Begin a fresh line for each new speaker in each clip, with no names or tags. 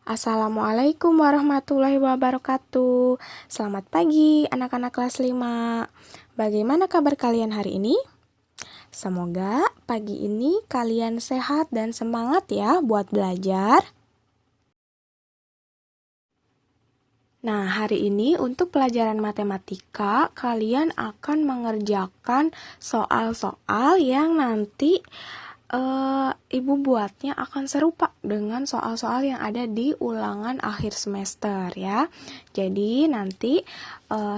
Assalamualaikum warahmatullahi wabarakatuh. Selamat pagi anak-anak kelas 5. Bagaimana kabar kalian hari ini? Semoga pagi ini kalian sehat dan semangat ya buat belajar. Nah, hari ini untuk pelajaran matematika, kalian akan mengerjakan soal-soal yang nanti Ibu buatnya akan serupa dengan soal-soal yang ada di ulangan akhir semester ya. Jadi nanti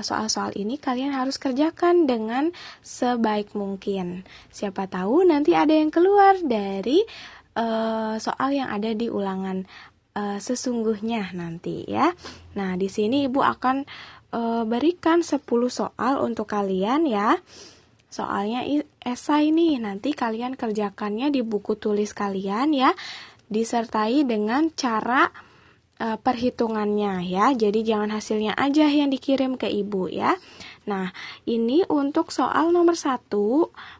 soal-soal ini kalian harus kerjakan dengan sebaik mungkin. Siapa tahu nanti ada yang keluar dari soal yang ada di ulangan sesungguhnya nanti ya. Nah, di sini Ibu akan berikan 10 soal untuk kalian ya. Soalnya esai nih, nanti kalian kerjakannya di buku tulis kalian ya, disertai dengan cara perhitungannya ya. Jadi jangan hasilnya aja yang dikirim ke ibu ya. Nah, ini untuk soal nomor 1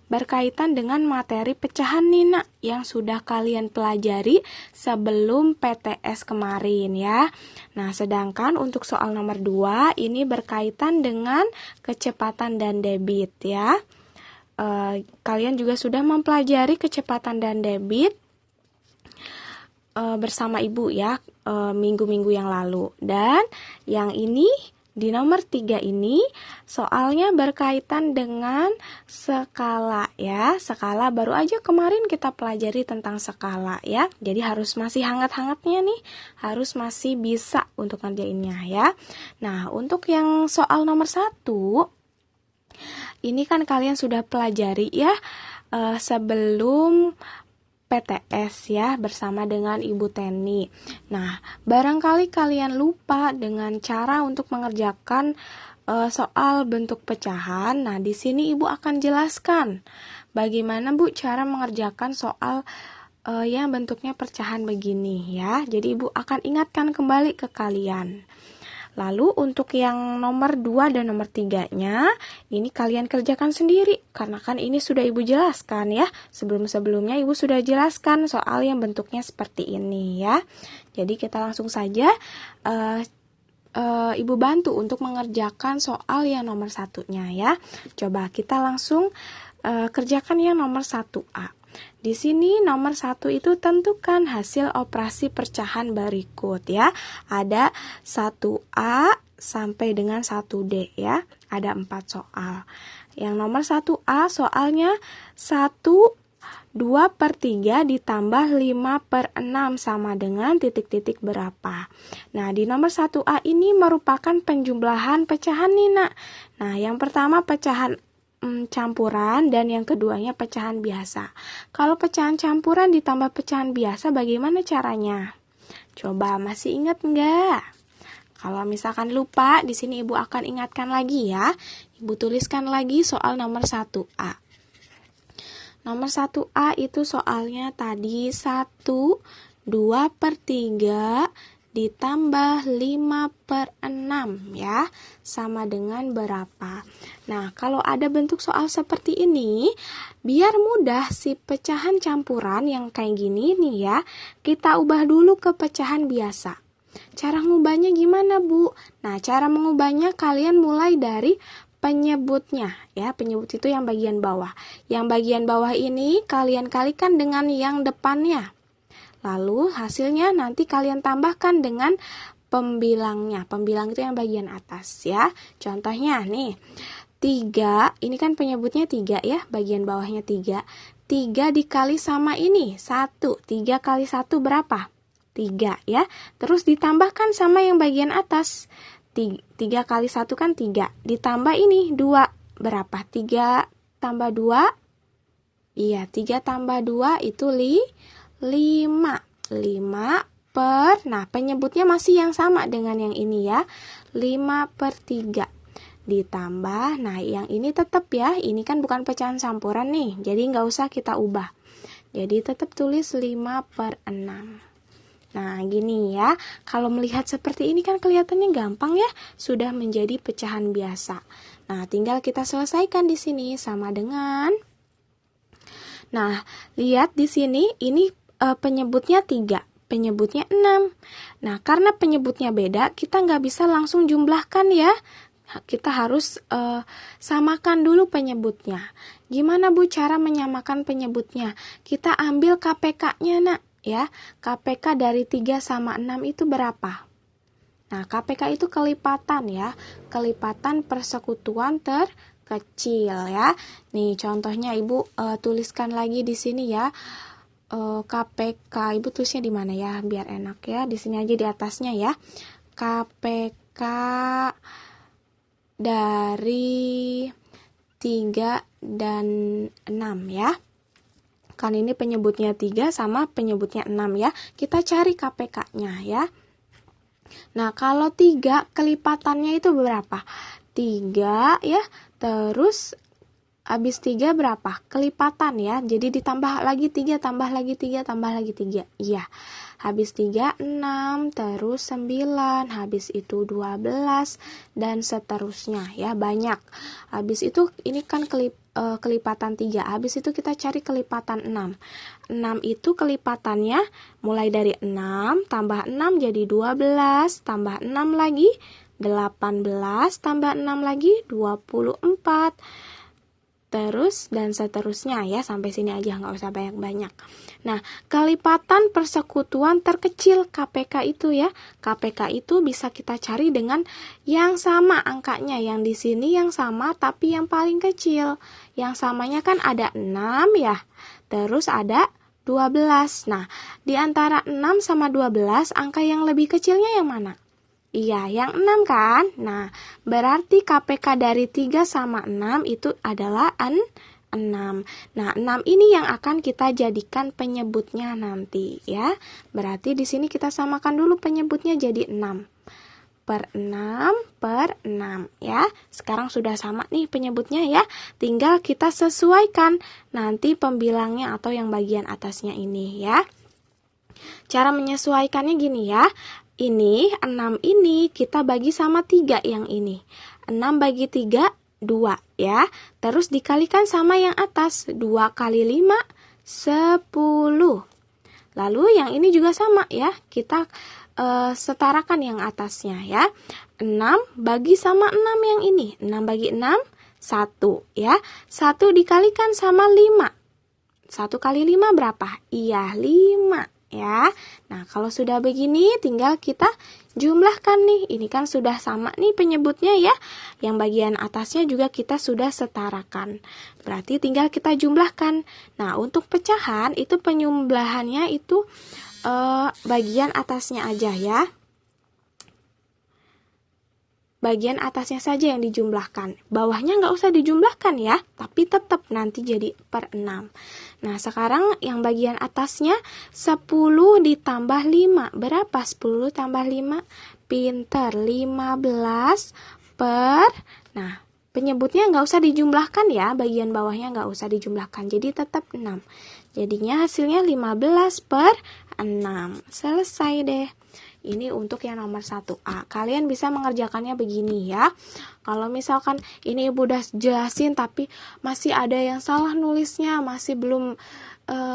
berkaitan dengan materi pecahan nih nak, yang sudah kalian pelajari sebelum PTS kemarin ya. Nah, sedangkan untuk soal nomor 2 ini berkaitan dengan kecepatan dan debit ya. Kalian juga sudah mempelajari kecepatan dan debit bersama ibu ya minggu-minggu yang lalu. Dan yang ini di nomor 3 ini soalnya berkaitan dengan skala ya. Skala baru aja kemarin kita pelajari tentang skala ya. Jadi harus masih hangat-hangatnya nih, harus masih bisa untuk ngerjainnya ya. Nah, untuk yang soal nomor 1 ini kan kalian sudah pelajari ya sebelum PTS ya bersama dengan Ibu Teni. Nah, barangkali kalian lupa dengan cara untuk mengerjakan soal bentuk pecahan. Nah, di sini Ibu akan jelaskan bagaimana Bu cara mengerjakan soal yang bentuknya pecahan begini ya. Jadi Ibu akan ingatkan kembali ke kalian. Lalu untuk yang nomor 2 dan nomor 3-nya, ini kalian kerjakan sendiri. Karena kan ini sudah Ibu jelaskan ya. Sebelum-sebelumnya Ibu sudah jelaskan soal yang bentuknya seperti ini ya. Jadi kita langsung saja Ibu bantu untuk mengerjakan soal yang nomor 1-nya ya. Coba kita langsung kerjakan yang nomor 1A. Di sini nomor 1 itu tentukan hasil operasi pecahan berikut ya. Ada 1A sampai dengan 1D ya. Ada 4 soal. Yang nomor 1A soalnya 2/3 ditambah 5/6 sama dengan titik-titik berapa. Nah, di nomor 1A ini merupakan penjumlahan pecahan nih nak. Nah, yang pertama pecahan campuran dan yang keduanya pecahan biasa. Kalau pecahan campuran ditambah pecahan biasa bagaimana caranya? Coba masih ingat enggak? Kalau misalkan lupa, di sini Ibu akan ingatkan lagi ya. Ibu tuliskan lagi soal nomor 1A. Nomor 1A itu soalnya tadi 2/3 ditambah 5/6 ya, sama dengan berapa? Nah, kalau ada bentuk soal seperti ini, biar mudah si pecahan campuran yang kayak gini nih ya, kita ubah dulu ke pecahan biasa. Cara ngubahnya gimana, Bu? Nah, cara mengubahnya kalian mulai dari penyebutnya ya. Penyebut itu yang bagian bawah. Yang bagian bawah ini kalian kalikan dengan yang depannya. Lalu hasilnya nanti kalian tambahkan dengan pembilangnya. Pembilang itu yang bagian atas ya. Contohnya nih, 3, ini kan penyebutnya 3 ya, bagian bawahnya 3. 3 dikali sama ini, 1. 3 kali 1 berapa? 3 ya. Terus ditambahkan sama yang bagian atas. 3 kali 1 kan 3. Ditambah ini 2. Berapa? 3 tambah 2? Iya, 3 tambah 2 itu 5 nah penyebutnya masih yang sama dengan yang ini ya, 5/3 ditambah, nah yang ini tetap ya, ini kan bukan pecahan campuran nih, jadi nggak usah kita ubah, jadi tetap tulis 5/6. Nah gini ya, kalau melihat seperti ini kan kelihatannya gampang ya, sudah menjadi pecahan biasa. Nah tinggal kita selesaikan di sini sama dengan, nah lihat di sini ini penyebutnya 3. penyebutnya 6. Nah, karena penyebutnya beda, kita nggak bisa langsung jumlahkan ya. Kita harus samakan dulu penyebutnya. Gimana Bu cara menyamakan penyebutnya? Kita ambil KPK-nya nak ya. KPK dari 3 sama 6 itu berapa? Nah, KPK itu kelipatan ya. Kelipatan persekutuan terkecil ya. Nih contohnya Ibu tuliskan lagi di sini ya. KPK Ibu tulisnya di mana ya biar enak ya. Di sini aja di atasnya ya. KPK dari 3 dan 6 ya. Kan ini penyebutnya 3 sama penyebutnya 6 ya. Kita cari KPK-nya ya. Nah, kalau 3 kelipatannya itu berapa? 3 ya. Terus habis 3 berapa? Kelipatan ya. Jadi ditambah lagi 3, tambah lagi 3, tambah lagi 3. Iya. Habis 3, 6, terus 9, habis itu 12, dan seterusnya ya, banyak. Habis itu ini kan kelipatan 3, habis itu kita cari kelipatan 6. 6 itu kelipatannya mulai dari 6, tambah 6 jadi 12, tambah 6 lagi 18, tambah 6 lagi 24. Terus dan seterusnya ya, sampai sini aja nggak usah banyak-banyak. Nah, kelipatan persekutuan terkecil KPK itu ya. KPK itu bisa kita cari dengan yang sama angkanya, yang di sini yang sama tapi yang paling kecil. Yang samanya kan ada 6 ya. Terus ada 12. Nah, di antara 6 sama 12 angka yang lebih kecilnya yang mana? Iya, yang 6 kan? Nah, berarti KPK dari 3 sama 6 itu adalah 6. Nah, 6 ini yang akan kita jadikan penyebutnya nanti ya. Berarti di sini kita samakan dulu penyebutnya jadi 6. Per 6 per 6 ya. Sekarang sudah sama nih penyebutnya ya. Tinggal kita sesuaikan nanti pembilangnya atau yang bagian atasnya ini ya. Cara menyesuaikannya gini ya. Ini 6 ini kita bagi sama 3 yang ini. 6 bagi 3, 2 ya. Terus dikalikan sama yang atas. 2 kali 5, 10. Lalu yang ini juga sama ya. Kita setarakan yang atasnya ya. 6 bagi sama 6 yang ini. 6 bagi 6, 1 ya. 1 dikalikan sama 5. 1 kali 5 berapa? Iya, 5. Ya, nah kalau sudah begini tinggal kita jumlahkan nih. Ini kan sudah sama nih penyebutnya ya. Yang bagian atasnya juga kita sudah setarakan. Berarti tinggal kita jumlahkan. Nah, untuk pecahan itu penyumblahannya itu bagian atasnya aja ya. Bagian atasnya saja yang dijumlahkan. Bawahnya nggak usah dijumlahkan ya, tapi tetap nanti jadi per 6. Nah, sekarang yang bagian atasnya 10 ditambah 5. Berapa 10 tambah 5? Pinter, 15 per... Nah, penyebutnya nggak usah dijumlahkan ya, bagian bawahnya nggak usah dijumlahkan. Jadi tetap 6. Jadinya hasilnya 15 per 6. Selesai deh. Ini untuk yang nomor 1A. Kalian bisa mengerjakannya begini ya. Kalau misalkan ini Ibu udah jelasin tapi masih ada yang salah nulisnya, masih belum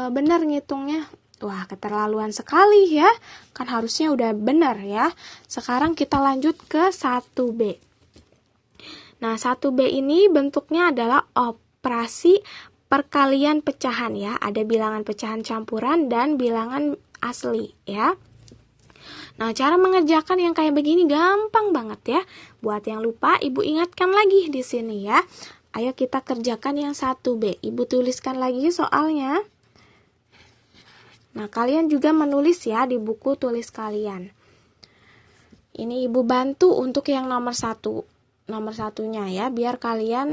benar ngitungnya. Wah, keterlaluan sekali ya. Kan harusnya udah benar ya. Sekarang kita lanjut ke 1B. Nah, 1B ini bentuknya adalah operasi perkalian pecahan ya. Ada bilangan pecahan campuran dan bilangan asli ya. Nah, cara mengerjakan yang kayak begini gampang banget ya. Buat yang lupa, Ibu ingatkan lagi di sini ya. Ayo kita kerjakan yang 1B. Ibu tuliskan lagi soalnya. Nah, kalian juga menulis ya di buku tulis kalian. Ini Ibu bantu untuk yang nomor 1. Nomor satunya ya, biar kalian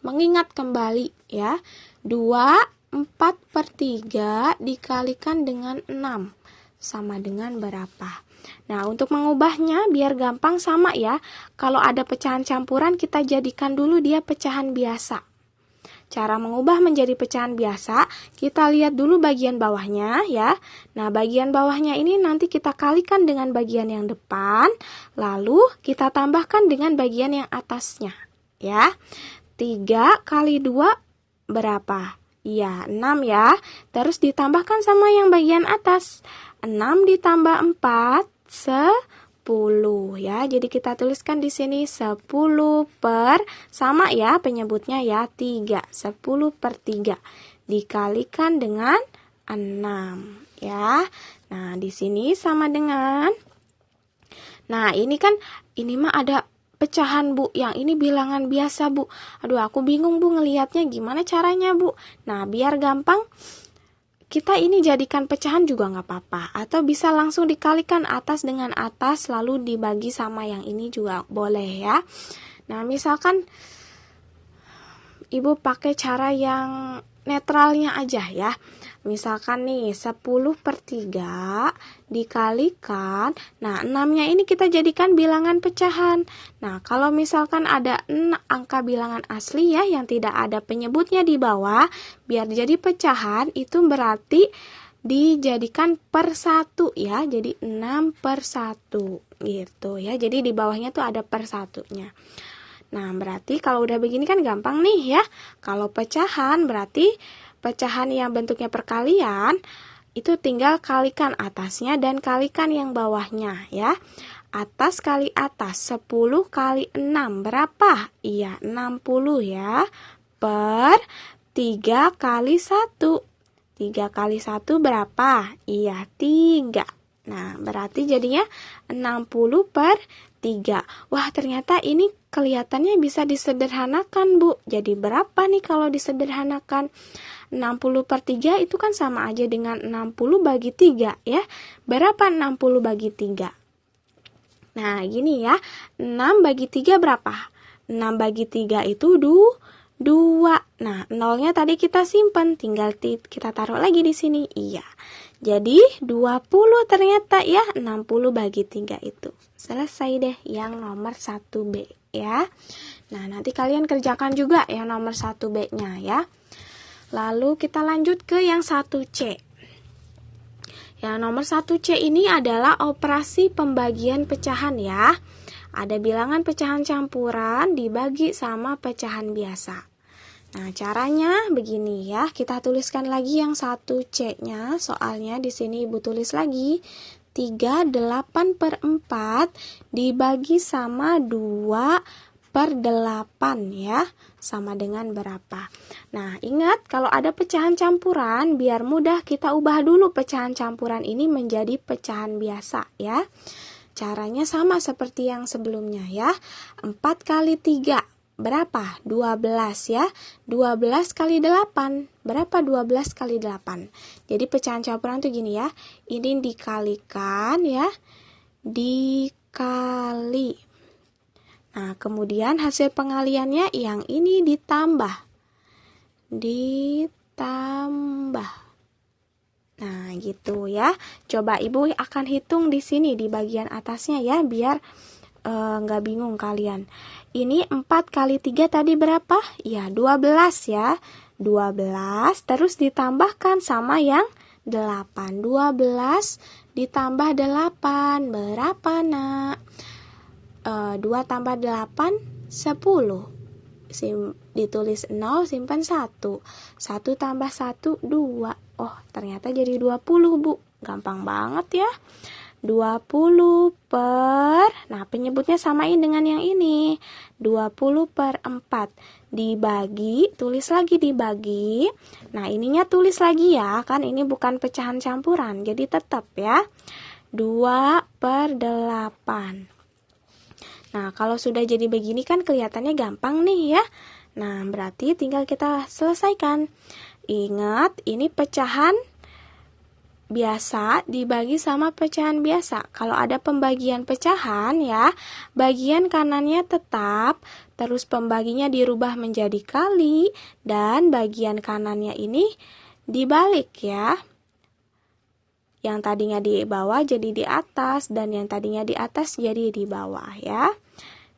mengingat kembali ya. 2, 4 per 3 dikalikan dengan 6. Sama dengan berapa? Nah, untuk mengubahnya biar gampang sama ya. Kalau ada pecahan campuran, kita jadikan dulu dia pecahan biasa. Cara mengubah menjadi pecahan biasa, kita lihat dulu bagian bawahnya ya. Nah, bagian bawahnya ini nanti kita kalikan dengan bagian yang depan, lalu kita tambahkan dengan bagian yang atasnya ya. 3 kali 2 berapa? Iya, 6 ya. Terus ditambahkan sama yang bagian atas. 6 ditambah 4, 10 ya. Jadi kita tuliskan di sini 10 per, sama ya penyebutnya ya, 3. 10 per 3 dikalikan dengan 6 ya. Nah, di sini sama dengan, nah ini kan, ini mah ada pecahan Bu, yang ini bilangan biasa Bu. Aduh, aku bingung Bu ngelihatnya gimana caranya Bu. Nah, biar gampang, kita ini jadikan pecahan juga nggak apa-apa. Atau bisa langsung dikalikan atas dengan atas, lalu dibagi sama yang ini juga boleh ya. Nah, misalkan Ibu pakai cara yang netralnya aja ya. Misalkan nih 10 per 3 dikalikan, nah 6-nya ini kita jadikan bilangan pecahan. Nah, kalau misalkan ada angka bilangan asli ya yang tidak ada penyebutnya di bawah, biar jadi pecahan itu berarti dijadikan per 1 ya. Jadi 6 per 1 gitu ya. Jadi di bawahnya tuh ada per 1-nya. Nah, berarti kalau udah begini kan gampang nih ya. Kalau pecahan berarti pecahan yang bentuknya perkalian itu tinggal kalikan atasnya dan kalikan yang bawahnya ya. Atas kali atas, 10 kali 6 berapa? Iya, 60 ya. Per 3 kali 1. 3 kali 1 berapa? Iya, 3. Nah, berarti jadinya 60 per 3. Wah, ternyata ini kelihatannya bisa disederhanakan, Bu. Jadi berapa nih kalau disederhanakan? 60 per 3 itu kan sama aja dengan 60 bagi 3 ya. Berapa 60 bagi 3? Nah, gini ya. 6 bagi 3 berapa? 6 bagi 3 itu 2. Nah, nolnya tadi kita simpan, tinggal kita taruh lagi di sini. Iya. Jadi 20 ternyata ya, 60 bagi 3 itu. Selesai deh yang nomor 1B ya. Nah, nanti kalian kerjakan juga yang nomor 1B-nya ya. Lalu kita lanjut ke yang 1C. Yang nomor 1C ini adalah operasi pembagian pecahan ya. Ada bilangan pecahan campuran dibagi sama pecahan biasa. Nah, caranya begini ya. Kita tuliskan lagi yang 1C-nya. Soalnya di sini Ibu tulis lagi 38 per 4 dibagi sama 2 per 8 ya, sama dengan berapa. Nah, ingat kalau ada pecahan campuran, biar mudah kita ubah dulu pecahan campuran ini menjadi pecahan biasa ya. Caranya sama seperti yang sebelumnya ya. 4 kali 3 berapa? 12 ya. 12 kali 8 berapa? 12 kali 8. Jadi pecahan campuran tuh gini ya. Ini dikalikan ya. Dikali. Nah, kemudian hasil pengaliannya yang ini ditambah. Nah, gitu ya. Coba Ibu akan hitung di sini di bagian atasnya ya, biar nggak bingung kalian. Ini 4 kali 3 tadi berapa? Ya, 12 ya. 12 terus ditambahkan sama yang 8. 12 ditambah 8 berapa, Nak? 2 tambah 8, 10. Ditulis 0, simpan 1. 1 tambah 1, 2. Oh, ternyata jadi 20, Bu. Gampang banget ya. 20 per, nah penyebutnya samain dengan yang ini. 20 per 4. Dibagi, tulis lagi dibagi. Nah, ininya tulis lagi ya. Kan ini bukan pecahan campuran, jadi tetap ya. 2 per 8. Nah, kalau sudah jadi begini kan kelihatannya gampang nih ya. Nah, berarti tinggal kita selesaikan. Ingat, ini pecahan biasa dibagi sama pecahan biasa. Kalau ada pembagian pecahan ya, bagian kanannya tetap, terus pembaginya dirubah menjadi kali, dan bagian kanannya ini dibalik ya. Yang tadinya di bawah jadi di atas, dan yang tadinya di atas jadi di bawah ya.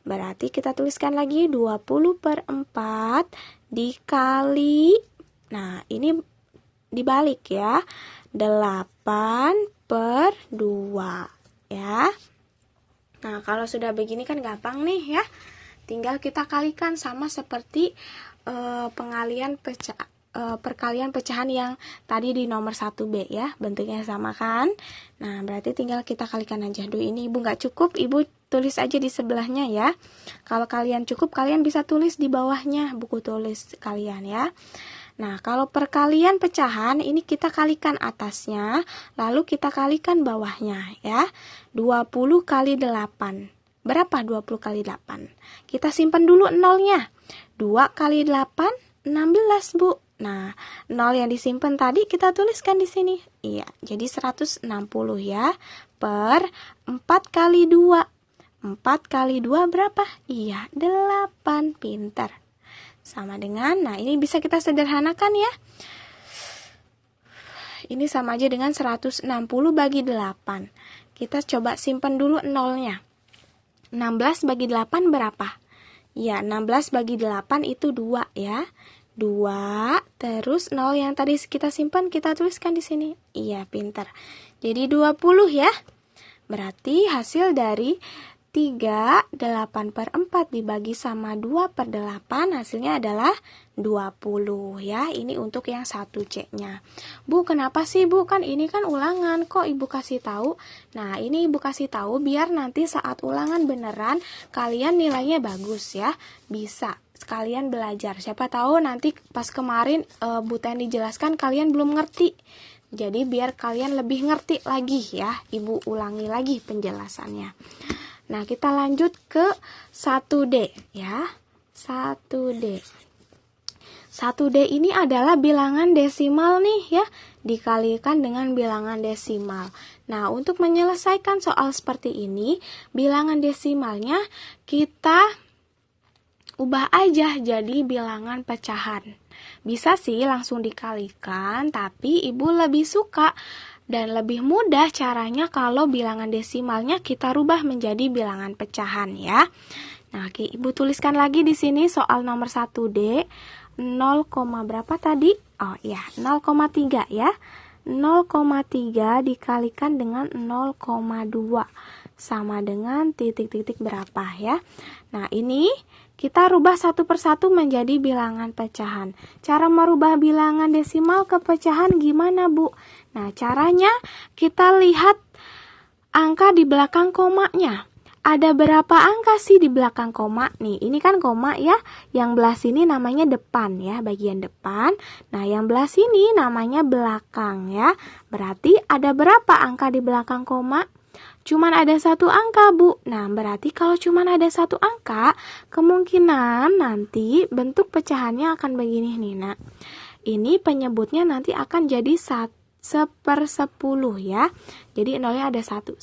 Berarti kita tuliskan lagi 20 per 4 dikali, nah ini dibalik ya, 8 per 2 ya. Nah, kalau sudah begini kan gampang nih ya. Tinggal kita kalikan sama seperti pengalian perkalian pecahan yang tadi di nomor 1B ya. Bentuknya sama kan? Nah, berarti tinggal kita kalikan aja. Duh, ini Ibu nggak cukup, Ibu tulis aja di sebelahnya ya. Kalau kalian cukup, kalian bisa tulis di bawahnya buku tulis kalian ya. Nah, kalau perkalian pecahan, ini kita kalikan atasnya, lalu kita kalikan bawahnya ya. 20 kali 8. Berapa 20 kali 8? Kita simpan dulu nolnya. 2 kali 8, 16, Bu. Nah, 0 yang disimpan tadi kita tuliskan di sini. Iya, jadi 160 ya. Per 4 kali 2. 4 kali 2 berapa? Iya, 8. Pintar. Sama dengan, nah ini bisa kita sederhanakan ya. Ini sama aja dengan 160 bagi 8. Kita coba simpan dulu nolnya. 16 bagi 8 berapa? Ya, 16 bagi 8 itu 2 ya. 2, terus 0 yang tadi kita simpan kita tuliskan di sini. Iya, pintar. Jadi 20 ya. Berarti hasil dari 3, 8 per 4 dibagi sama 2 per 8 hasilnya adalah 20 ya. Ini untuk yang 1C-nya. Bu, kenapa sih Bu? Kan ini kan ulangan, kok Ibu kasih tahu? Nah, ini Ibu kasih tahu biar nanti saat ulangan beneran kalian nilainya bagus ya. Bisa sekalian belajar. Siapa tahu nanti pas kemarin Bu Teni jelaskan kalian belum ngerti. Jadi biar kalian lebih ngerti lagi ya. Ibu ulangi lagi penjelasannya. Nah, kita lanjut ke 1D ya. 1D. 1D ini adalah bilangan desimal nih ya, dikalikan dengan bilangan desimal. Nah, untuk menyelesaikan soal seperti ini, bilangan desimalnya kita ubah aja jadi bilangan pecahan. Bisa sih langsung dikalikan, tapi Ibu lebih suka dan lebih mudah caranya kalau bilangan desimalnya kita rubah menjadi bilangan pecahan ya. Nah, Ibu tuliskan lagi di sini soal nomor 1D. 0, berapa tadi? Oh iya, 0,3 ya. 0,3 dikalikan dengan 0,2 sama dengan titik-titik berapa ya. Nah, ini kita rubah satu persatu menjadi bilangan pecahan. Cara merubah bilangan desimal ke pecahan gimana, Bu? Nah, caranya kita lihat angka di belakang komanya. Ada berapa angka sih di belakang koma? Nih, ini kan koma ya. Yang belah sini namanya depan ya, bagian depan. Nah, yang belah sini namanya belakang ya. Berarti ada berapa angka di belakang koma? Cuman ada satu angka, Bu. Nah, berarti kalau cuman ada satu angka, kemungkinan nanti bentuk pecahannya akan begini nih, Nak. Ini penyebutnya nanti akan jadi 1/10 ya. Jadi nolnya ada 1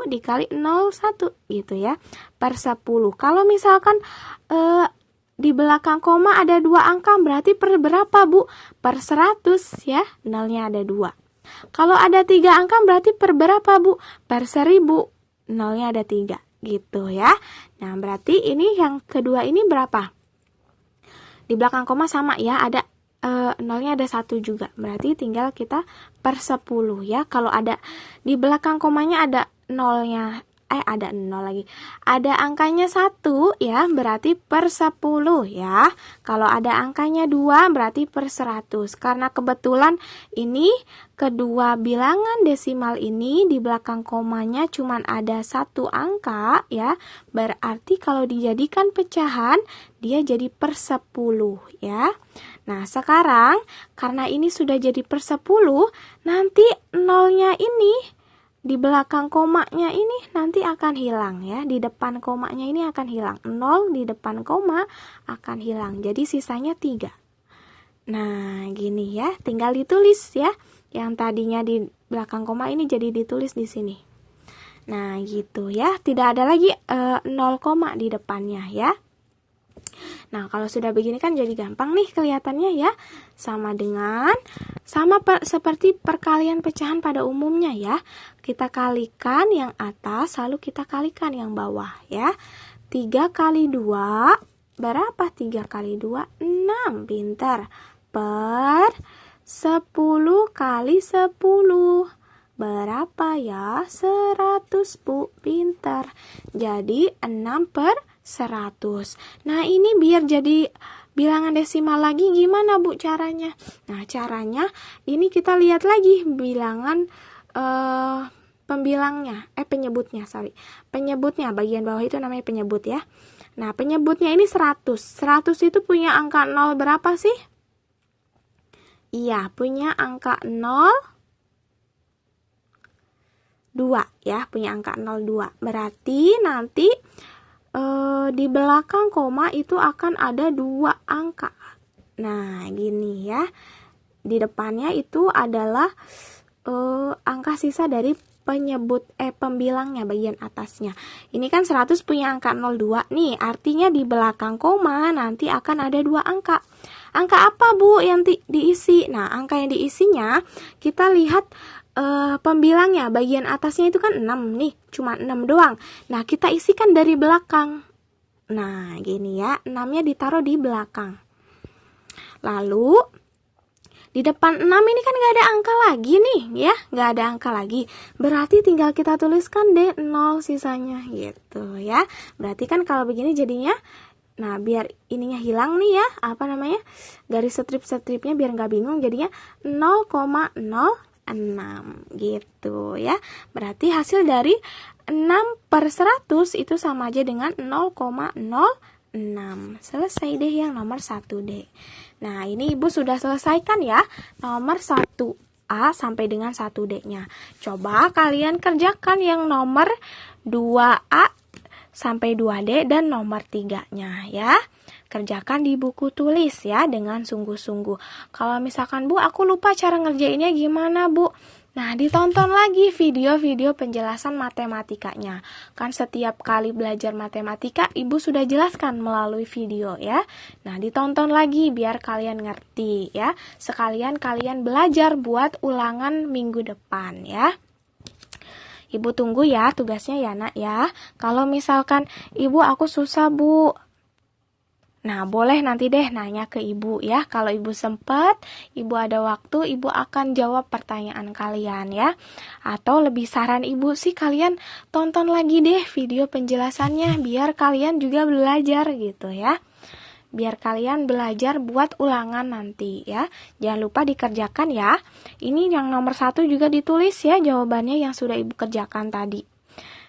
dikali 0,1 gitu ya. Per 10. Kalau misalkan di belakang koma ada 2 angka, berarti per berapa, Bu? Per 100 ya. Nolnya ada 2. Kalau ada 3 angka berarti per berapa, Bu? Per 1000. Nolnya ada 3 gitu ya. Nah, berarti ini yang kedua ini berapa? Di belakang koma sama ya, ada nolnya ada 1 juga. Berarti tinggal kita per 10 ya. Kalau ada di belakang komanya ada nolnya, ada 0 lagi. Ada angkanya 1 ya, berarti per 10 ya. Kalau ada angkanya 2 berarti per 100. Karena kebetulan ini kedua bilangan desimal ini di belakang komanya cuma ada 1 angka ya. Berarti kalau dijadikan pecahan dia jadi per 10 ya. Nah, sekarang karena ini sudah jadi per 10, nanti nolnya ini di belakang komanya ini nanti akan hilang ya. Di depan komanya ini akan hilang. 0 di depan koma akan hilang. Jadi sisanya 3. Nah, gini ya. Tinggal ditulis ya. Yang tadinya di belakang koma ini jadi ditulis di sini. Nah, gitu ya. Tidak ada lagi 0 koma di depannya ya. Nah, kalau sudah begini kan jadi gampang nih kelihatannya ya. Sama seperti perkalian pecahan pada umumnya ya. Kita kalikan yang atas, lalu kita kalikan yang bawah ya. 3 kali 2, berapa 3 kali 2? 6, pintar. Per 10 kali 10. Berapa ya? 100, Bu, pintar. Jadi 6 per 100. Nah, ini biar jadi bilangan desimal lagi gimana Bu caranya? Nah, caranya ini kita lihat lagi bilangan penyebutnya bagian bawah itu namanya penyebut ya. Nah, penyebutnya ini 100. 100 itu punya angka 0 berapa sih? Iya, punya angka 0 2 ya, punya angka 02. Berarti nanti di belakang koma itu akan ada 2 angka. Nah, gini ya. Di depannya itu adalah angka sisa dari pembilangnya bagian atasnya. Ini kan 100 punya angka 02 nih, artinya di belakang koma nanti akan ada 2 angka. Angka apa Bu yang diisi? Nah, angka yang diisinya kita lihat pembilangnya bagian atasnya itu kan 6 nih, cuma 6 doang. Nah, kita isikan dari belakang. Nah, gini ya, 6-nya ditaruh di belakang. Lalu di depan 6 ini kan nggak ada angka lagi nih, ya, nggak ada angka lagi. Berarti tinggal kita tuliskan deh 0 sisanya, gitu ya. Berarti kan kalau begini jadinya, nah biar ininya hilang nih ya, garis strip-stripnya biar nggak bingung, jadinya 0,06 gitu ya. Berarti hasil dari 6/100 itu sama aja dengan 0,06. Selesai deh yang nomor 1D. Nah, ini Ibu sudah selesaikan ya nomor 1A sampai dengan 1D-nya. Coba kalian kerjakan yang nomor 2A sampai 2D dan nomor 3-nya ya. Kerjakan di buku tulis ya dengan sungguh-sungguh. Kalau misalkan Bu, aku lupa cara ngerjainnya gimana Bu? Nah, ditonton lagi video-video penjelasan matematikanya. Kan setiap kali belajar matematika, Ibu sudah jelaskan melalui video ya. Nah, ditonton lagi biar kalian ngerti ya. Sekalian kalian belajar buat ulangan minggu depan ya. Ibu tunggu ya tugasnya ya Nak ya. Kalau misalkan Ibu aku susah Bu, nah, boleh nanti deh nanya ke Ibu ya. Kalau Ibu sempat, Ibu ada waktu, Ibu akan jawab pertanyaan kalian ya. Atau lebih saran Ibu sih kalian tonton lagi deh video penjelasannya biar kalian juga belajar gitu ya. Biar kalian belajar buat ulangan nanti ya. Jangan lupa dikerjakan ya. Ini yang nomor 1 juga ditulis ya jawabannya yang sudah Ibu kerjakan tadi.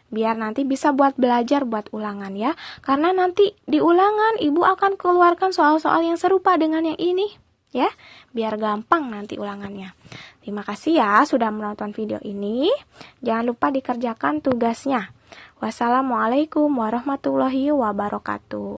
Biar nanti bisa buat belajar buat ulangan ya. Karena nanti di ulangan Ibu akan keluarkan soal-soal yang serupa dengan yang ini ya. Biar gampang nanti ulangannya. Terima kasih ya sudah menonton video ini. Jangan lupa dikerjakan tugasnya. Wassalamualaikum warahmatullahi wabarakatuh.